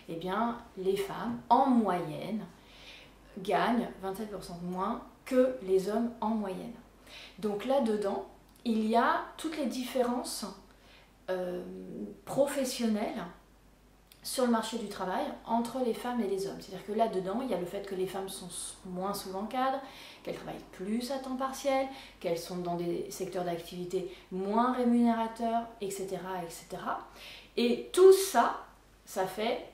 Eh bien, les femmes, en moyenne, gagnent 27% de moins que les hommes en moyenne. Donc là-dedans, il y a toutes les différences professionnelles sur le marché du travail entre les femmes et les hommes. C'est-à-dire que là-dedans, il y a le fait que les femmes sont moins souvent cadres, qu'elles travaillent plus à temps partiel, qu'elles sont dans des secteurs d'activité moins rémunérateurs, etc., etc. Et tout ça, ça fait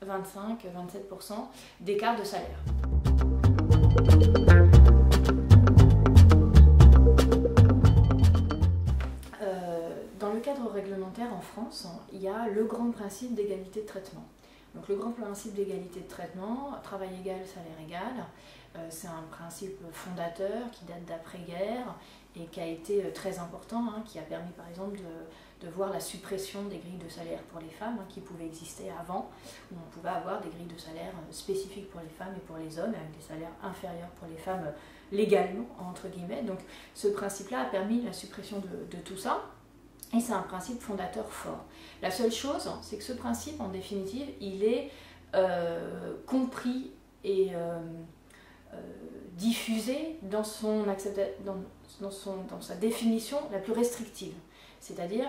25-27% d'écart de salaire. Dans le cadre réglementaire en France, il y a le grand principe d'égalité de traitement. Donc le grand principe d'égalité de traitement, travail égal, salaire égal, c'est un principe fondateur qui date d'après-guerre et qui a été très important, qui a permis par exemple de voir la suppression des grilles de salaire pour les femmes qui pouvaient exister avant, où on pouvait avoir des grilles de salaire spécifiques pour les femmes et pour les hommes, avec des salaires inférieurs pour les femmes légalement, entre guillemets. Donc ce principe-là a permis la suppression de tout ça, et c'est un principe fondateur fort. La seule chose, c'est que ce principe, en définitive, il est compris et diffusé dans sa définition la plus restrictive, c'est-à-dire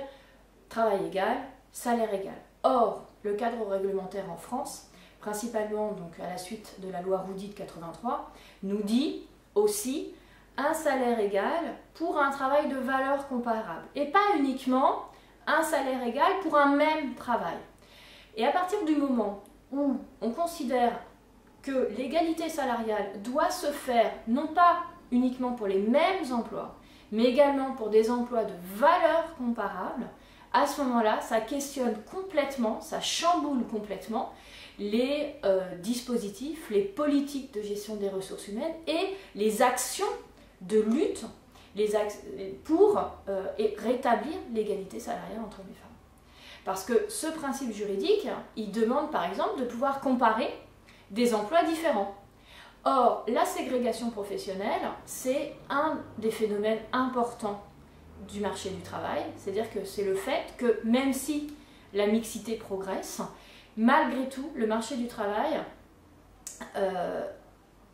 travail égal, salaire égal. Or, le cadre réglementaire en France, principalement donc à la suite de la loi Roudy de 83, nous dit aussi un salaire égal pour un travail de valeur comparable, et pas uniquement un salaire égal pour un même travail. Et à partir du moment où on considère que l'égalité salariale doit se faire non pas uniquement pour les mêmes emplois, mais également pour des emplois de valeur comparable, à ce moment-là, ça questionne complètement, ça chamboule complètement les dispositifs, les politiques de gestion des ressources humaines et les actions de lutte pour rétablir l'égalité salariale entre les femmes. Parce que ce principe juridique, il demande par exemple de pouvoir comparer des emplois différents. Or, la ségrégation professionnelle, c'est un des phénomènes importants du marché du travail, c'est-à-dire que c'est le fait que même si la mixité progresse, malgré tout, le marché du travail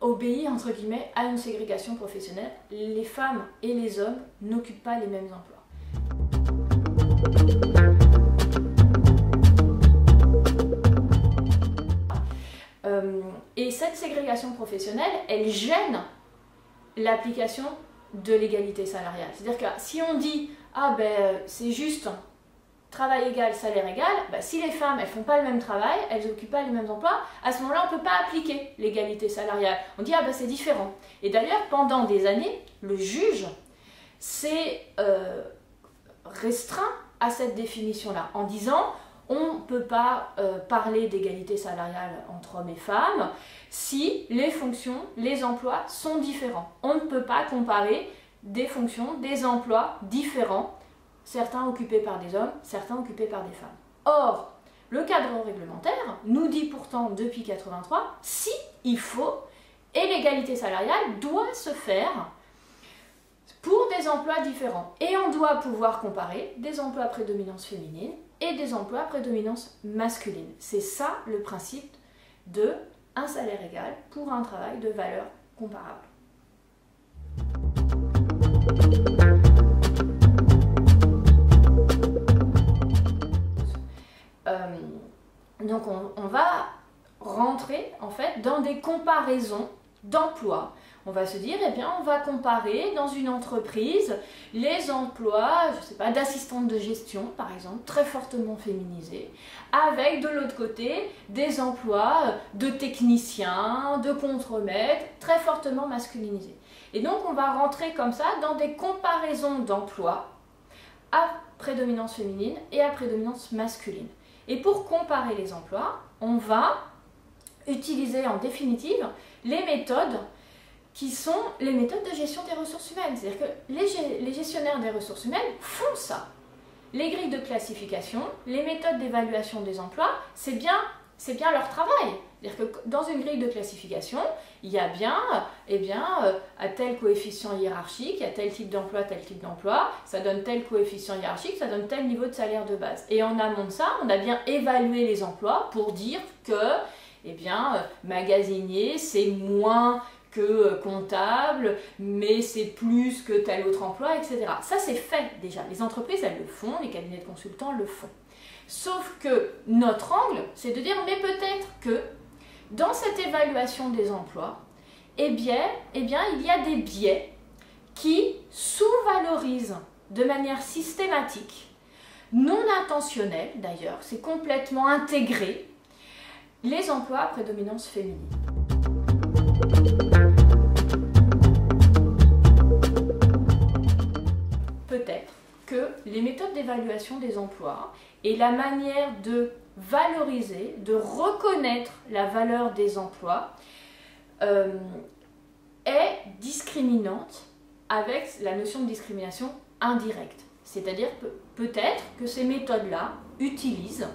obéit, entre guillemets, à une ségrégation professionnelle. Les femmes et les hommes n'occupent pas les mêmes emplois. Et cette ségrégation professionnelle, elle gêne l'application de l'égalité salariale. C'est-à-dire que si on dit « Ah ben c'est juste travail égal, salaire égal », ben, si les femmes elles font pas le même travail, elles n'occupent pas les mêmes emplois, à ce moment-là on ne peut pas appliquer l'égalité salariale. On dit « Ah ben c'est différent ». Et d'ailleurs pendant des années, le juge s'est restreint à cette définition-là en disant « On ne peut pas parler d'égalité salariale entre hommes et femmes si les fonctions, les emplois sont différents. On ne peut pas comparer des fonctions, des emplois différents, certains occupés par des hommes, certains occupés par des femmes. » Or, le cadre réglementaire nous dit pourtant depuis 1983 si il faut, et l'égalité salariale doit se faire pour des emplois différents. Et on doit pouvoir comparer des emplois à prédominance féminine et des emplois à prédominance masculine. C'est ça le principe de un salaire égal pour un travail de valeur comparable. Donc on va rentrer en fait dans des comparaisons d'emplois. On va se dire, eh bien, on va comparer dans une entreprise les emplois, je sais pas, d'assistante de gestion, par exemple, très fortement féminisés, avec de l'autre côté des emplois de techniciens, de contremaîtres, très fortement masculinisés. Et donc, on va rentrer comme ça dans des comparaisons d'emplois à prédominance féminine et à prédominance masculine. Et pour comparer les emplois, on va utiliser en définitive les méthodes qui sont les méthodes de gestion des ressources humaines. C'est-à-dire que les gestionnaires des ressources humaines font ça. les grilles de classification, les méthodes d'évaluation des emplois, c'est bien leur travail. C'est-à-dire que dans une grille de classification, il y a bien, à tel coefficient hiérarchique, il y a tel type d'emploi, ça donne tel coefficient hiérarchique, ça donne tel niveau de salaire de base. Et en amont de ça, on a bien évalué les emplois pour dire que, magasinier, c'est moins que comptable, mais c'est plus que tel autre emploi, etc. Ça, c'est fait déjà. Les entreprises, elles le font, les cabinets de consultants le font. Sauf que notre angle, c'est de dire, mais peut-être que dans cette évaluation des emplois, il y a des biais qui sous-valorisent de manière systématique, non intentionnelle d'ailleurs, c'est complètement intégré, les emplois à prédominance féminine. Peut-être que les méthodes d'évaluation des emplois et la manière de valoriser, de reconnaître la valeur des emplois est discriminante avec la notion de discrimination indirecte. C'est-à-dire peut-être que ces méthodes-là utilisent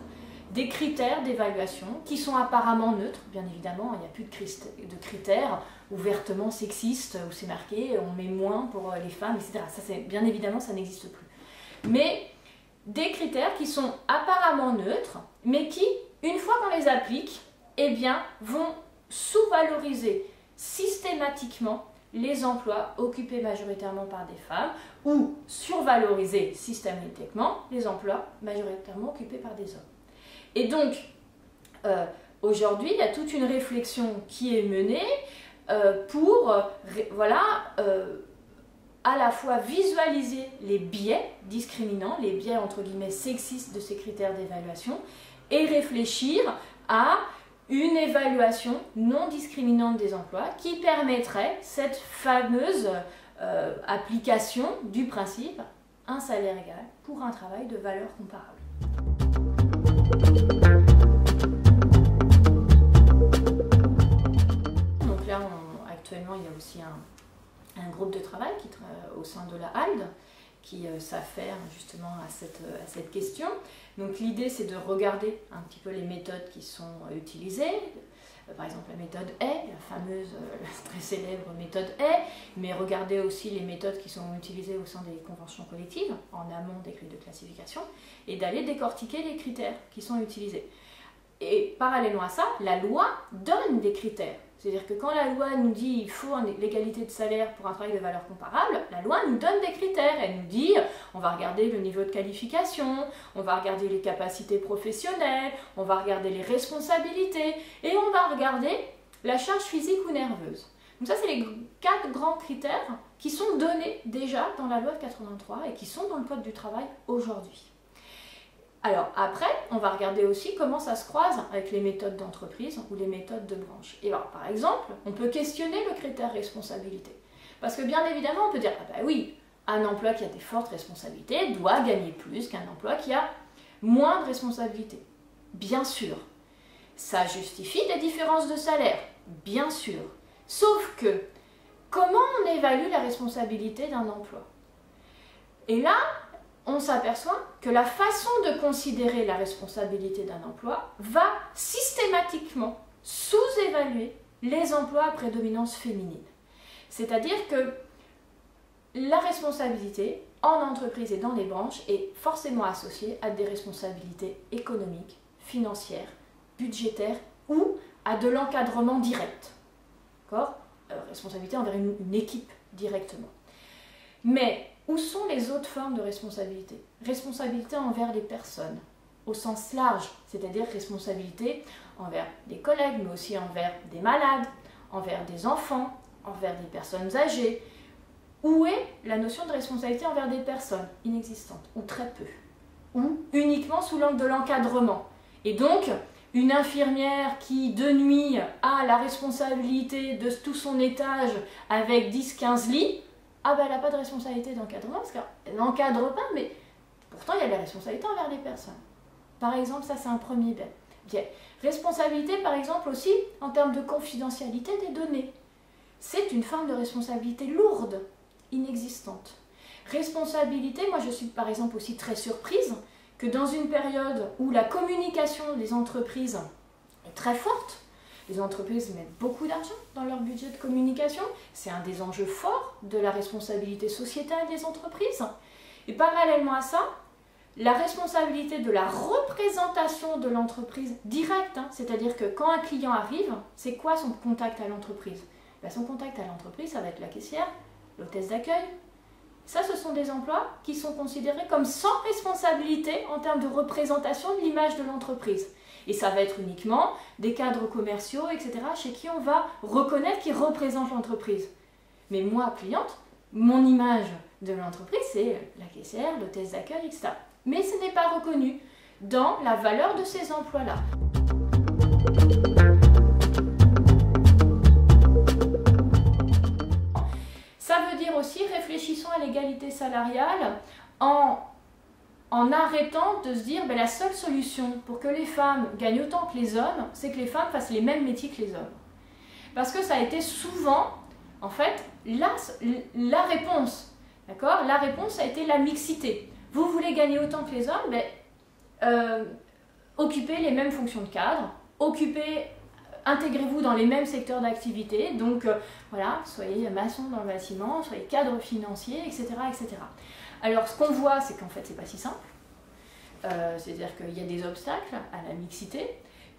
des critères d'évaluation qui sont apparemment neutres, bien évidemment, il n'y a plus de critères ouvertement sexistes où c'est marqué on met moins pour les femmes, etc. Ça, bien évidemment, ça n'existe plus. Mais des critères qui sont apparemment neutres, mais qui, une fois qu'on les applique, vont sous-valoriser systématiquement les emplois occupés majoritairement par des femmes ou survaloriser systématiquement les emplois majoritairement occupés par des hommes. Et donc, aujourd'hui, il y a toute une réflexion qui est menée pour à la fois visualiser les biais discriminants, les biais entre guillemets sexistes de ces critères d'évaluation et réfléchir à une évaluation non discriminante des emplois qui permettrait cette fameuse application du principe un salaire égal pour un travail de valeur comparable. Donc là, actuellement, il y a aussi un groupe de travail au sein de la HALD qui s'affaire justement à cette question. Donc l'idée, c'est de regarder un petit peu les méthodes qui sont utilisées. Par exemple, la méthode Hay, la fameuse, très célèbre méthode Hay, mais regarder aussi les méthodes qui sont utilisées au sein des conventions collectives, en amont des grilles de classification, et d'aller décortiquer les critères qui sont utilisés. Et parallèlement à ça, la loi donne des critères. C'est-à-dire que quand la loi nous dit qu'il faut l'égalité de salaire pour un travail de valeur comparable, la loi nous donne des critères. Elle nous dit on va regarder le niveau de qualification, on va regarder les capacités professionnelles, on va regarder les responsabilités et on va regarder la charge physique ou nerveuse. Donc ça, c'est les 4 grands critères qui sont donnés déjà dans la loi de 83 et qui sont dans le Code du travail aujourd'hui. Alors après, on va regarder aussi comment ça se croise avec les méthodes d'entreprise ou les méthodes de branche. Et alors, par exemple, on peut questionner le critère responsabilité. Parce que bien évidemment, on peut dire, ah bah oui, un emploi qui a des fortes responsabilités doit gagner plus qu'un emploi qui a moins de responsabilités. Bien sûr, ça justifie des différences de salaire, bien sûr. Sauf que, comment on évalue la responsabilité d'un emploi? Et là, on s'aperçoit que la façon de considérer la responsabilité d'un emploi va systématiquement sous-évaluer les emplois à prédominance féminine. C'est-à-dire que la responsabilité en entreprise et dans les branches est forcément associée à des responsabilités économiques, financières, budgétaires ou à de l'encadrement direct. D'accord ? Responsabilité envers une équipe directement. Mais où sont les autres formes de responsabilité? Responsabilité envers les personnes, au sens large, c'est-à-dire responsabilité envers des collègues, mais aussi envers des malades, envers des enfants, envers des personnes âgées. Où est la notion de responsabilité envers des personnes? Inexistante, ou très peu, ou uniquement sous l'angle de l'encadrement. Et donc, une infirmière qui, de nuit, a la responsabilité de tout son étage avec 10-15 lits, ah ben elle n'a pas de responsabilité d'encadrement parce qu'elle n'encadre pas, mais pourtant il y a de la responsabilité envers les personnes. Par exemple, ça c'est un premier biais. Responsabilité par exemple aussi en termes de confidentialité des données. C'est une forme de responsabilité lourde, inexistante. Responsabilité, moi je suis par exemple aussi très surprise que dans une période où la communication des entreprises est très forte, les entreprises mettent beaucoup d'argent dans leur budget de communication, c'est un des enjeux forts de la responsabilité sociétale des entreprises. Et parallèlement à ça, la responsabilité de la représentation de l'entreprise directe, c'est-à-dire que quand un client arrive, c'est quoi son contact à l'entreprise? Son contact à l'entreprise, ça va être la caissière, l'hôtesse d'accueil. Ça, ce sont des emplois qui sont considérés comme sans responsabilité en termes de représentation de l'image de l'entreprise. Et ça va être uniquement des cadres commerciaux, etc., chez qui on va reconnaître qu'ils représentent l'entreprise. Mais moi, cliente, mon image de l'entreprise, c'est la caissière, l'hôtesse d'accueil, etc. Mais ce n'est pas reconnu dans la valeur de ces emplois-là. Ça veut dire aussi, réfléchissons à l'égalité salariale en arrêtant de se dire la seule solution pour que les femmes gagnent autant que les hommes, c'est que les femmes fassent les mêmes métiers que les hommes. Parce que ça a été souvent, en fait, la réponse. D'accord ? La réponse a été la mixité. Vous voulez gagner autant que les hommes, occupez les mêmes fonctions de cadre, intégrez-vous dans les mêmes secteurs d'activité, donc voilà, soyez maçon dans le bâtiment, soyez cadre financier, etc., etc. Alors ce qu'on voit, c'est qu'en fait c'est pas si simple, c'est-à-dire qu'il y a des obstacles à la mixité,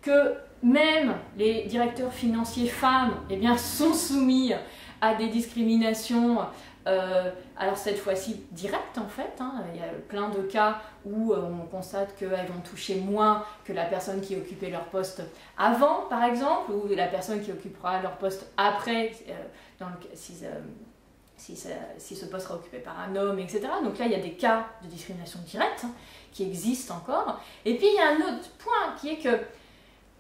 que même les directeurs financiers femmes sont soumis à des discriminations, alors cette fois-ci directes en fait, il y a plein de cas où on constate qu'elles vont toucher moins que la personne qui occupait leur poste avant par exemple, ou la personne qui occupera leur poste après, si ce poste sera occupé par un homme, etc. Donc là il y a des cas de discrimination directe qui existent encore. Et puis il y a un autre point qui est que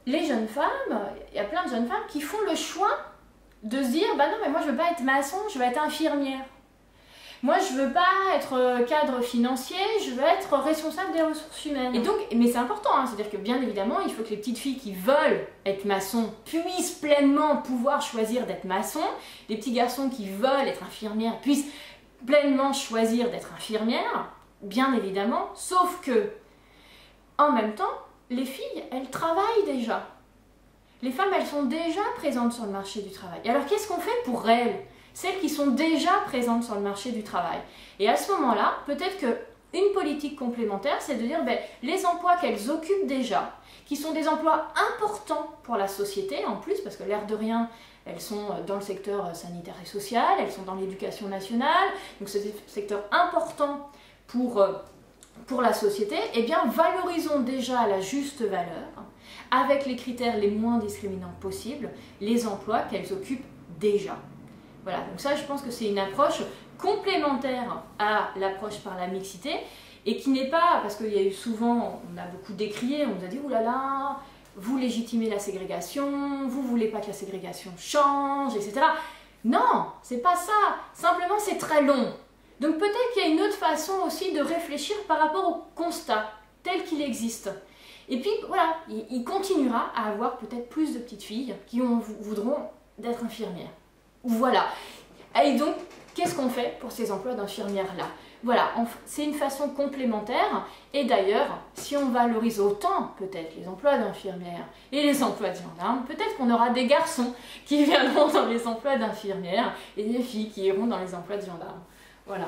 les jeunes femmes, il y a plein de jeunes femmes qui font le choix de se dire non mais moi je veux pas être maçon, je veux être infirmière. Moi je veux pas être cadre financier, je veux être responsable des ressources humaines. Et donc, mais c'est important, c'est-à-dire que bien évidemment il faut que les petites filles qui veulent être maçons puissent pleinement pouvoir choisir d'être maçon, les petits garçons qui veulent être infirmières puissent pleinement choisir d'être infirmières, bien évidemment, sauf que en même temps les filles elles travaillent déjà. Les femmes, elles sont déjà présentes sur le marché du travail. Alors qu'est-ce qu'on fait pour elles, celles qui sont déjà présentes sur le marché du travail? Et à ce moment-là, peut-être qu'une politique complémentaire, c'est de dire les emplois qu'elles occupent déjà, qui sont des emplois importants pour la société en plus, parce que l'air de rien, elles sont dans le secteur sanitaire et social, elles sont dans l'éducation nationale, donc c'est des secteurs importants pour la société, valorisons déjà à la juste valeur, avec les critères les moins discriminants possibles, les emplois qu'elles occupent déjà. Voilà, donc ça je pense que c'est une approche complémentaire à l'approche par la mixité, et qui n'est pas, parce qu'il y a eu souvent, on a beaucoup décrié, on nous a dit oulala, vous légitimez la ségrégation, vous voulez pas que la ségrégation change, etc. Non, c'est pas ça, simplement c'est très long. Donc peut-être qu'il y a une autre façon aussi de réfléchir par rapport au constat tel qu'il existe. Et puis voilà, il continuera à avoir peut-être plus de petites filles qui voudront d'être infirmières. Voilà. Et donc, qu'est-ce qu'on fait pour ces emplois d'infirmières-là? Voilà, c'est une façon complémentaire. Et d'ailleurs, si on valorise autant peut-être les emplois d'infirmières et les emplois de gendarmes, peut-être qu'on aura des garçons qui viendront dans les emplois d'infirmières et des filles qui iront dans les emplois de gendarmes. Voilà.